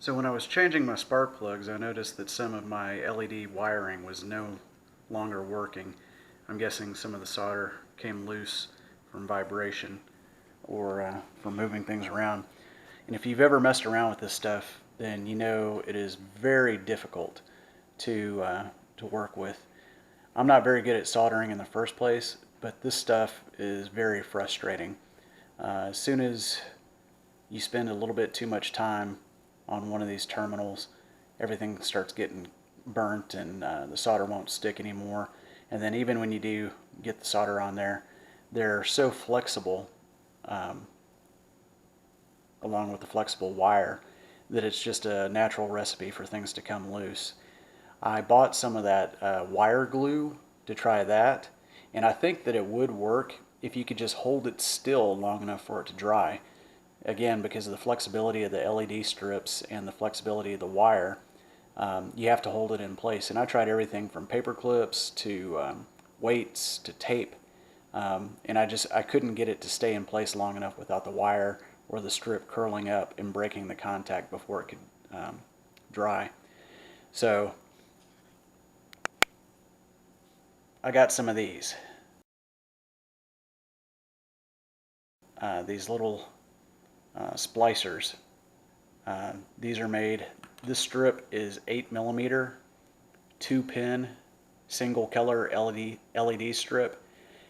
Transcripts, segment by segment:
So when I was changing my spark plugs, I noticed that some of my LED wiring was no longer working. I'm guessing some of the solder came loose from vibration or from moving things around. And if you've ever messed around with this stuff, then you know it is very difficult to work with. I'm not very good at soldering in the first place, but this stuff is very frustrating. As soon as you spend a little bit too much time on one of these terminals, everything starts getting burnt and the solder won't stick anymore. And then even when you do get the solder on there, they're so flexible, um, along with the flexible wire, that it's just a natural recipe for things to come loose. I bought some of that wire glue to try that, and I think that it would work if you could just hold it still long enough for it to dry. Again, because of the flexibility of the LED strips and the flexibility of the wire, you have to hold it in place. And I tried everything from paper clips to weights to tape, and I couldn't get it to stay in place long enough without the wire or the strip curling up and breaking the contact before it could dry. So I got some of these little splicers. These are made, this strip is 8mm, 2-pin, single color LED strip.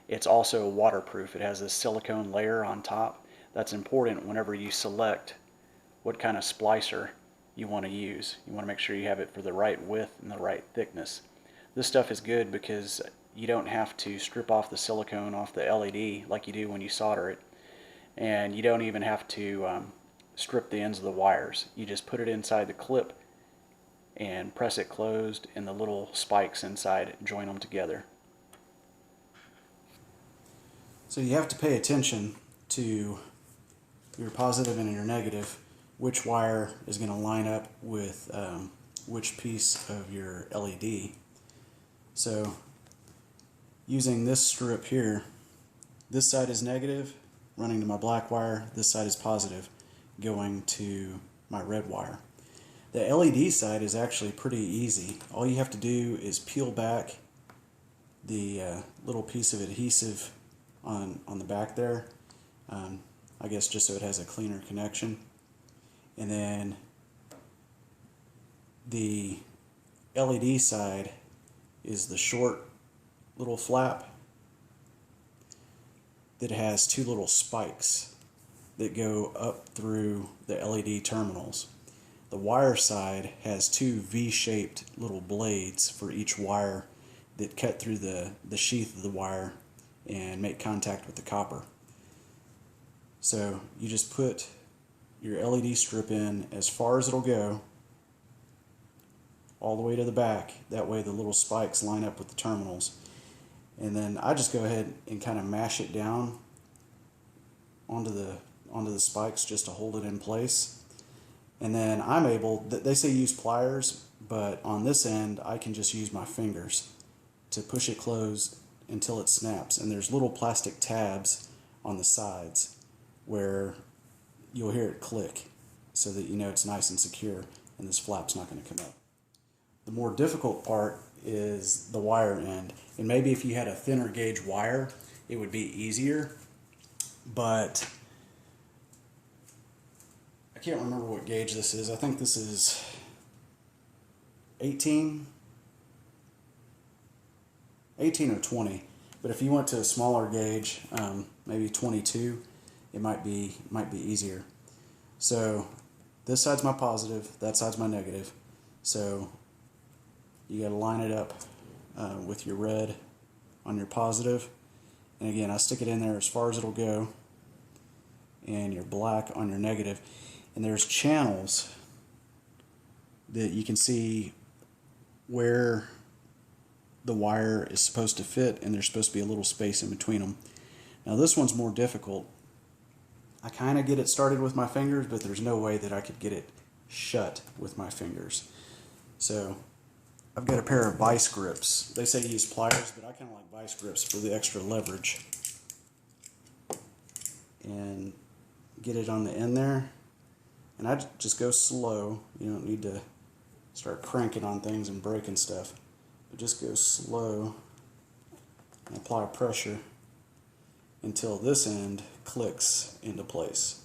It's also waterproof. It has a silicone layer on top. That's important whenever you select what kind of splicer you want to use. You want to make sure you have it for the right width and the right thickness. This stuff is good because you don't have to strip off the silicone off the LED like you do when you solder it. And you don't even have to strip the ends of the wires. You just put it inside the clip and press it closed, and the little spikes inside join them together. So you have to pay attention to your positive and your negative, which wire is going to line up with which piece of your LED. So using this strip here, this side is negative running to my black wire, this side is positive going to my red wire. The LED side is actually pretty easy. All you have to do is peel back the little piece of adhesive on the back there, I guess just so it has a cleaner connection. And then the LED side is the short little flap that has two little spikes that go up through the LED terminals. The wire side has two V-shaped little blades for each wire that cut through the sheath of the wire and make contact with the copper. So you just put your LED strip in as far as it'll go, all the way to the back. That way the little spikes line up with the terminals. And then I just go ahead and kind of mash it down onto the spikes just to hold it in place. And then I'm able, they say use pliers, but on this end I can just use my fingers to push it closed until it snaps. And there's little plastic tabs on the sides where you'll hear it click so that you know it's nice and secure and this flap's not going to come up. The more difficult part is the wire end, and maybe if you had a thinner gauge wire it would be easier, but I can't remember what gauge this is. I think this is 18 or 20, but if you went to a smaller gauge, maybe 22, it might be easier. So this side's my positive, that side's my negative, so you got to line it up with your red on your positive, and again I stick it in there as far as it'll go, and your black on your negative. And there's channels that you can see where the wire is supposed to fit, and there's supposed to be a little space in between them. Now this one's more difficult. I kind of get it started with my fingers, but there's no way that I could get it shut with my fingers. So I've got a pair of vice grips. They say use pliers, but I kind of like vice grips for the extra leverage. And get it on the end there, And I just go slow. You don't need to start cranking on things and breaking stuff. But just go slow and apply pressure until this end clicks into place.